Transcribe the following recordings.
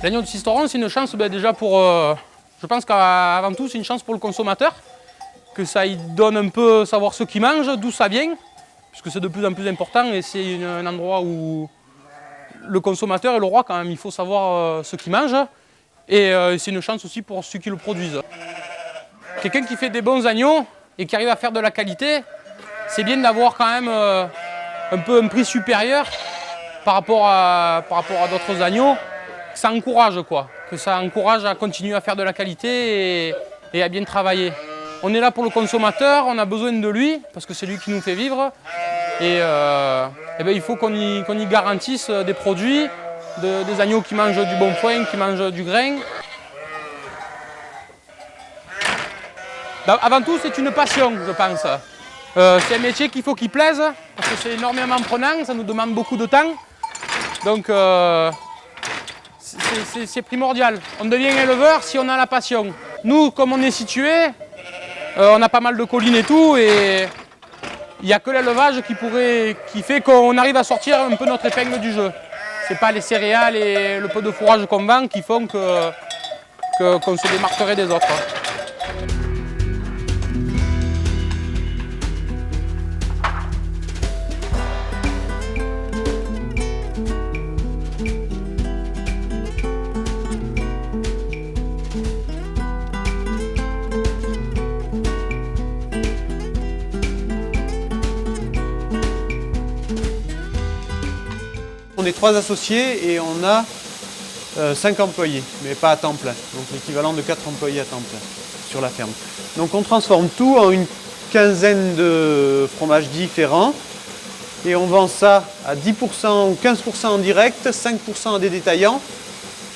L'agneau de Sisteron, c'est une chance déjà pour... je pense qu'avant tout, c'est une chance pour le consommateur, que ça lui donne un peu savoir ce qu'il mange, d'où ça vient, puisque c'est de plus en plus important et c'est un endroit où le consommateur est le roi quand même, il faut savoir ce qu'il mange. Et c'est une chance aussi pour ceux qui le produisent. Quelqu'un qui fait des bons agneaux et qui arrive à faire de la qualité, c'est bien d'avoir quand même un peu un prix supérieur par rapport à d'autres agneaux. Ça encourage quoi, que ça encourage à continuer à faire de la qualité et à bien travailler. On est là pour le consommateur, on a besoin de lui, parce que c'est lui qui nous fait vivre. Et il faut qu'on y garantisse des produits, des agneaux qui mangent du bon foin, qui mangent du grain. Avant tout, c'est une passion, je pense. C'est un métier qu'il faut qu'il plaise, parce que c'est énormément prenant, ça nous demande beaucoup de temps. Donc c'est primordial. On devient éleveur si on a la passion. Nous, comme on est situé, on a pas mal de collines et tout, et il n'y a que l'élevage qui fait qu'on arrive à sortir un peu notre épingle du jeu. Ce n'est pas les céréales et le peu de fourrage qu'on vend qui font qu'on se démarquerait des autres. On est 3 associés et on a 5 employés, mais pas à temps plein. Donc l'équivalent de 4 employés à temps plein sur la ferme. Donc on transforme tout en une quinzaine de fromages différents. Et on vend ça à 10% ou 15% en direct, 5% à des détaillants.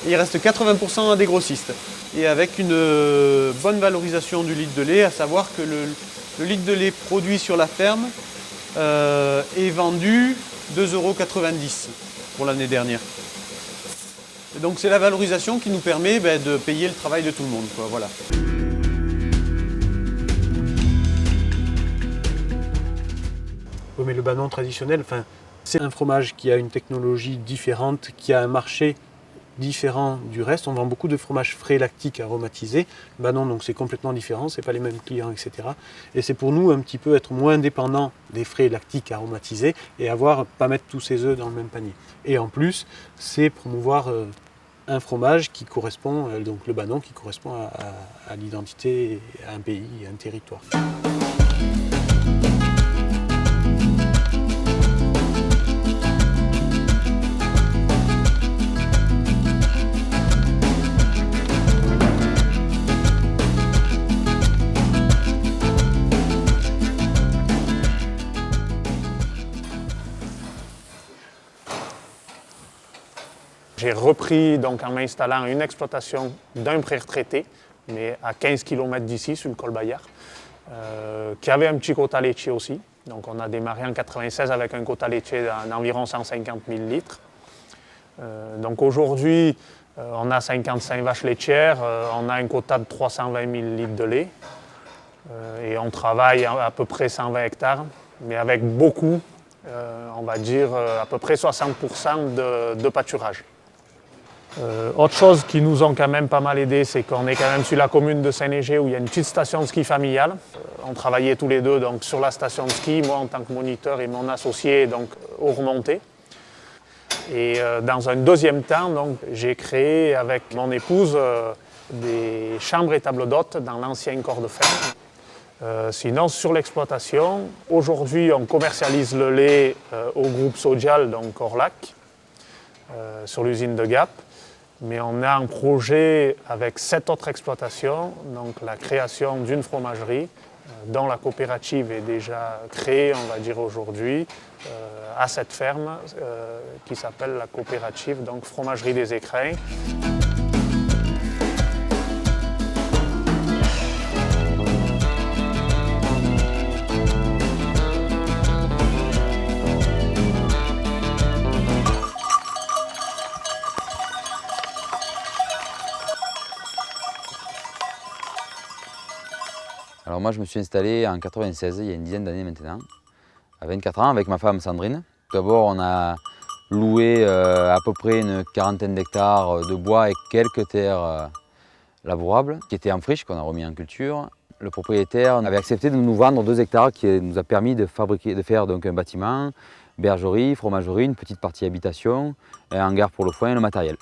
Et il reste 80% à des grossistes. Et avec une bonne valorisation du litre de lait, à savoir que le litre de lait produit sur la ferme est vendu 2,90 € pour l'année dernière. Et donc c'est la valorisation qui nous permet de payer le travail de tout le monde, quoi, voilà. Oui, mais le Banon traditionnel, c'est un fromage qui a une technologie différente, qui a un marché différent du reste. On vend beaucoup de fromages frais lactiques aromatisés. Banon, donc c'est complètement différent, c'est pas les mêmes clients, etc. Et c'est pour nous un petit peu être moins dépendant des frais lactiques aromatisés et pas mettre tous ses œufs dans le même panier. Et en plus, c'est promouvoir un fromage qui correspond, donc le Banon, qui correspond à l'identité, à un pays, à un territoire. J'ai repris donc en m'installant une exploitation d'un pré retraité, mais à 15 km d'ici, sur le col Bayard, qui avait un petit quota laitier aussi. Donc on a démarré en 1996 avec un quota laitier d'environ 150 000 litres. Donc aujourd'hui, on a 55 vaches laitières, on a un quota de 320 000 litres de lait. Et on travaille à peu près 120 hectares, mais avec beaucoup, on va dire à peu près 60% de pâturage. Autre chose qui nous ont quand même pas mal aidé, c'est qu'on est quand même sur la commune de Saint-Léger où il y a une petite station de ski familiale. On travaillait tous les deux donc, sur la station de ski, moi en tant que moniteur et mon associé donc, aux remontées. Et dans un deuxième temps, j'ai créé avec mon épouse des chambres et tables d'hôtes dans l'ancien corps de ferme. Sinon, sur l'exploitation, aujourd'hui, on commercialise le lait au groupe Sodial, donc Orlac, sur l'usine de Gap. Mais on a un projet avec 7 autres exploitations, donc la création d'une fromagerie dont la coopérative est déjà créée, on va dire aujourd'hui, à cette ferme qui s'appelle la coopérative donc Fromagerie des Écrins. Alors moi je me suis installé en 1996, il y a une dizaine d'années maintenant, à 24 ans avec ma femme Sandrine. D'abord on a loué à peu près une quarantaine d'hectares de bois et quelques terres labourables qui étaient en friche, qu'on a remis en culture. Le propriétaire avait accepté de nous vendre 2 hectares qui nous a permis de faire donc un bâtiment, bergerie, fromagerie, une petite partie habitation, un hangar pour le foin et le matériel.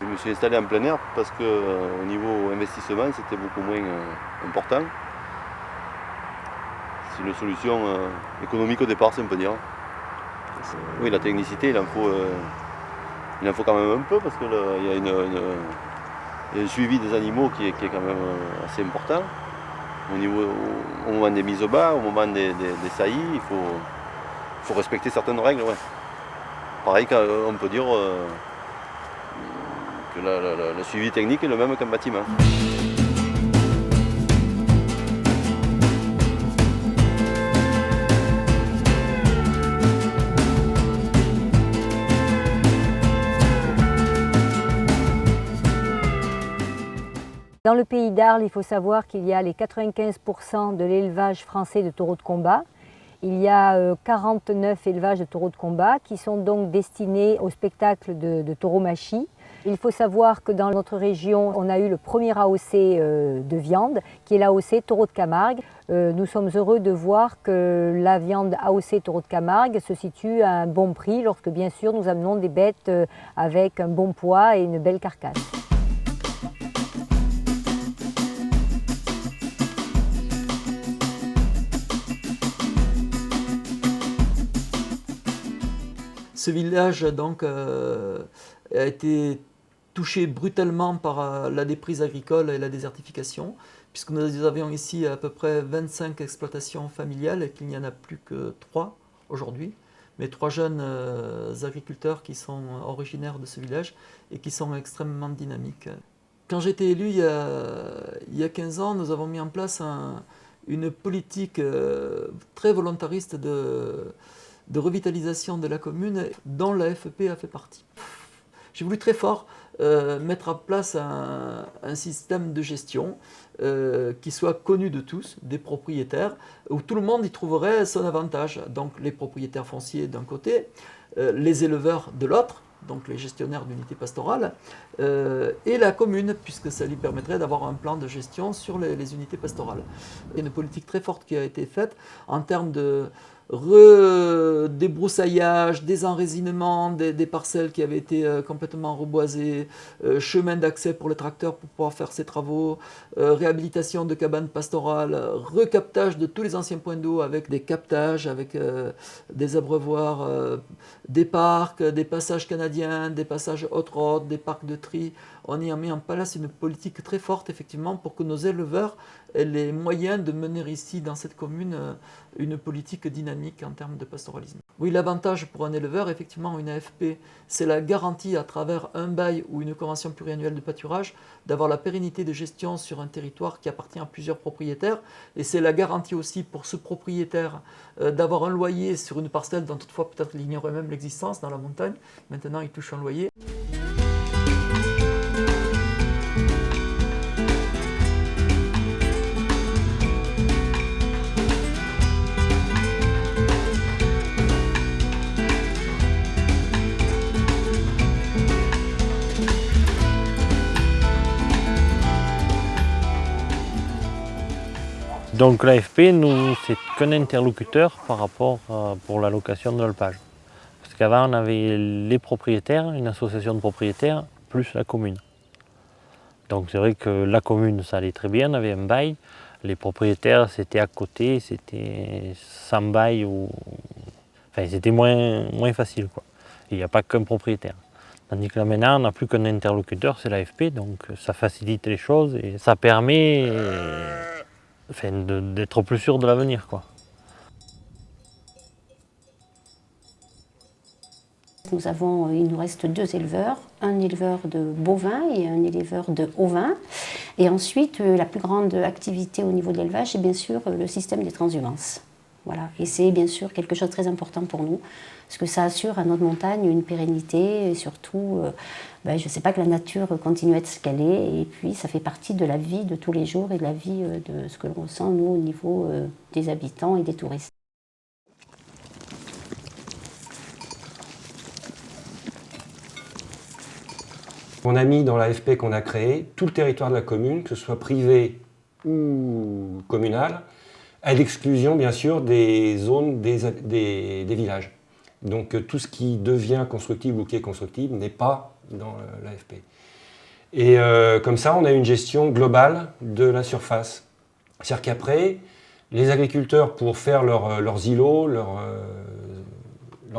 Je me suis installé en plein air parce qu'au niveau investissement, c'était beaucoup moins important. C'est une solution économique au départ, si on peut dire. Oui, la technicité, il en faut quand même un peu parce qu'il y a un suivi des animaux qui est quand même assez important. Au moment des mises au bas, au moment des saillies, il faut respecter certaines règles. Ouais. Pareil, on peut dire que le suivi technique est le même qu'un bâtiment. Dans le pays d'Arles, il faut savoir qu'il y a les 95% de l'élevage français de taureaux de combat. Il y a 49 élevages de taureaux de combat qui sont donc destinés au spectacle de tauromachie. Il faut savoir que dans notre région, on a eu le premier AOC de viande, qui est l'AOC Taureau de Camargue. Nous sommes heureux de voir que la viande AOC Taureau de Camargue se situe à un bon prix, lorsque bien sûr nous amenons des bêtes avec un bon poids et une belle carcasse. Ce village donc, a été touché brutalement par la déprise agricole et la désertification, puisque nous avions ici à peu près 25 exploitations familiales et qu'il n'y en a plus que 3 aujourd'hui, mais 3 jeunes agriculteurs qui sont originaires de ce village et qui sont extrêmement dynamiques. Quand j'ai été élu il y a 15 ans, nous avons mis en place une politique très volontariste de revitalisation de la commune dont la FEP a fait partie. J'ai voulu très fort mettre en place un système de gestion qui soit connu de tous, des propriétaires, où tout le monde y trouverait son avantage. Donc les propriétaires fonciers d'un côté, les éleveurs de l'autre, donc les gestionnaires d'unités pastorales, et la commune, puisque ça lui permettrait d'avoir un plan de gestion sur les unités pastorales. Il y a une politique très forte qui a été faite en termes de débroussaillage, désenraisinement des parcelles qui avaient été complètement reboisées, chemin d'accès pour les tracteurs pour pouvoir faire ces travaux, réhabilitation de cabanes pastorales, recaptage de tous les anciens points d'eau avec des captages, avec des abreuvoirs, des parcs, des passages canadiens, des passages haute-route, des parcs de tri. On y a mis en place une politique très forte effectivement pour que nos éleveurs aient les moyens de mener ici dans cette commune une politique dynamique en termes de pastoralisme. Oui, l'avantage pour un éleveur, effectivement, une AFP, c'est la garantie à travers un bail ou une convention pluriannuelle de pâturage d'avoir la pérennité de gestion sur un territoire qui appartient à plusieurs propriétaires. Et c'est la garantie aussi pour ce propriétaire d'avoir un loyer sur une parcelle dont toutefois peut-être il ignorait même l'existence dans la montagne. Maintenant, il touche un loyer. Donc l'AFP, nous, c'est qu'un interlocuteur par rapport pour la location de l'alpage. Parce qu'avant, on avait les propriétaires, une association de propriétaires, plus la commune. Donc c'est vrai que la commune, ça allait très bien, on avait un bail. Les propriétaires, c'était à côté, c'était sans bail, enfin c'était moins facile, quoi. Il n'y a pas qu'un propriétaire. Tandis que là maintenant, on n'a plus qu'un interlocuteur, c'est l'AFP, donc ça facilite les choses et ça permet d'être plus sûr de l'avenir, quoi. Il nous reste 2 éleveurs, un éleveur de bovins et un éleveur de ovins. Et ensuite, la plus grande activité au niveau de l'élevage, c'est bien sûr le système des transhumances. Voilà. Et c'est bien sûr quelque chose de très important pour nous, parce que ça assure à notre montagne une pérennité, et surtout, je ne sais pas, que la nature continue à être ce qu'elle est, et puis ça fait partie de la vie de tous les jours et de la vie de ce que l'on ressent, nous, au niveau des habitants et des touristes. On a mis dans l'AFP qu'on a créé tout le territoire de la commune, que ce soit privé ou communal, à l'exclusion bien sûr des zones des villages. Donc tout ce qui devient constructible ou qui est constructible n'est pas dans l'AFP. Et comme ça, on a une gestion globale de la surface. C'est-à-dire qu'après, les agriculteurs, pour faire leurs îlots, leurs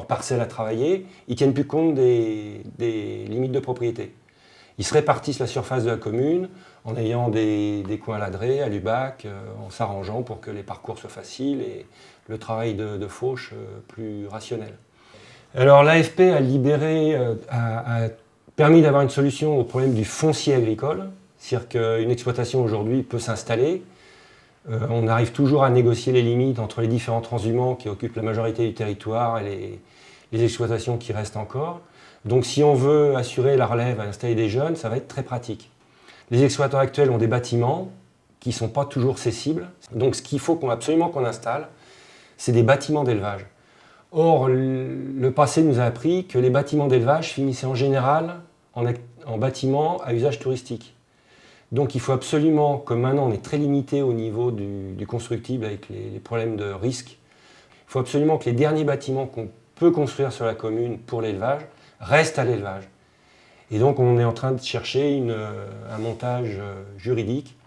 parcelles à travailler, ils ne tiennent plus compte des limites de propriété. Ils se répartissent la surface de la commune en ayant des coins ladrés, à l'UBAC, en s'arrangeant pour que les parcours soient faciles et le travail de fauche plus rationnel. Alors l'AFP a libéré, a permis d'avoir une solution au problème du foncier agricole. C'est-à-dire qu'une exploitation aujourd'hui peut s'installer. On arrive toujours à négocier les limites entre les différents transhumants qui occupent la majorité du territoire et les exploitations qui restent encore. Donc si on veut assurer la relève, installer des jeunes, ça va être très pratique. Les exploitants actuels ont des bâtiments qui ne sont pas toujours cessibles. Donc ce qu'il faut absolument qu'on installe, c'est des bâtiments d'élevage. Or, le passé nous a appris que les bâtiments d'élevage finissaient en général en bâtiments à usage touristique. Donc il faut absolument, comme maintenant on est très limité au niveau du constructible avec les problèmes de risque, il faut absolument que les derniers bâtiments qu'on peut construire sur la commune pour l'élevage restent à l'élevage. Et donc on est en train de chercher un montage juridique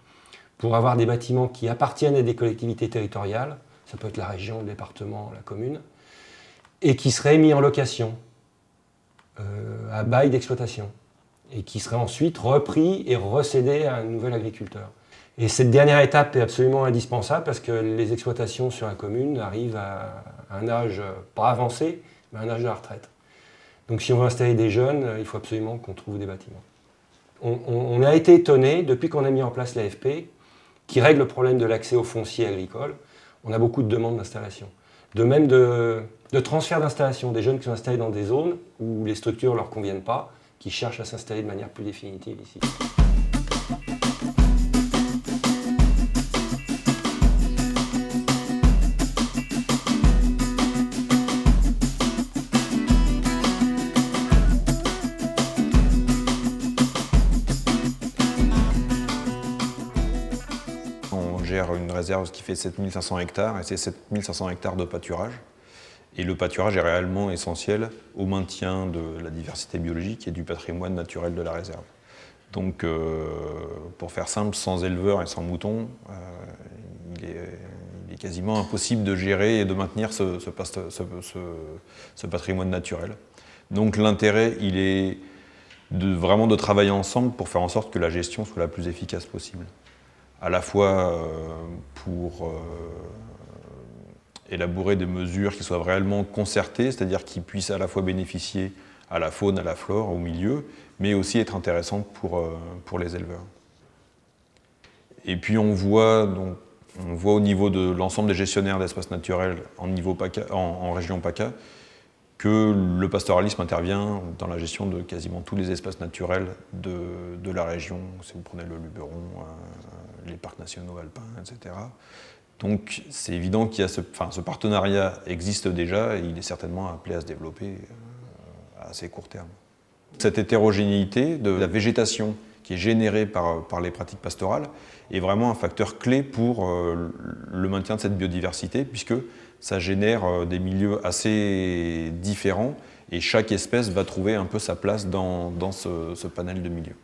pour avoir des bâtiments qui appartiennent à des collectivités territoriales, ça peut être la région, le département, la commune, et qui seraient mis en location, à bail d'exploitation, et qui seraient ensuite repris et recédés à un nouvel agriculteur. Et cette dernière étape est absolument indispensable parce que les exploitations sur la commune arrivent à un âge pas avancé, mais à un âge de la retraite. Donc si on veut installer des jeunes, il faut absolument qu'on trouve des bâtiments. On a été étonné, depuis qu'on a mis en place l'AFP, qui règle le problème de l'accès au foncier agricole, on a beaucoup de demandes d'installation. De même de transfert d'installation, des jeunes qui sont installés dans des zones où les structures ne leur conviennent pas, qui cherchent à s'installer de manière plus définitive ici. On gère une réserve qui fait 7500 hectares et c'est 7500 hectares de pâturage. Et le pâturage est réellement essentiel au maintien de la diversité biologique et du patrimoine naturel de la réserve. Donc, pour faire simple, sans éleveurs et sans moutons, il est quasiment impossible de gérer et de maintenir ce patrimoine naturel. Donc l'intérêt, il est vraiment de travailler ensemble pour faire en sorte que la gestion soit la plus efficace possible. À la fois pour élaborer des mesures qui soient réellement concertées, c'est-à-dire qui puissent à la fois bénéficier à la faune, à la flore, au milieu, mais aussi être intéressantes pour les éleveurs. Et puis on voit au niveau de l'ensemble des gestionnaires d'espaces naturels en région PACA que le pastoralisme intervient dans la gestion de quasiment tous les espaces naturels de la région. Si vous prenez le Luberon, les parcs nationaux alpins, etc. Donc c'est évident qu'il y a ce partenariat existe déjà et il est certainement appelé à se développer à assez court terme. Cette hétérogénéité de la végétation qui est générée par les pratiques pastorales est vraiment un facteur clé pour le maintien de cette biodiversité puisque ça génère des milieux assez différents et chaque espèce va trouver un peu sa place dans ce panel de milieux.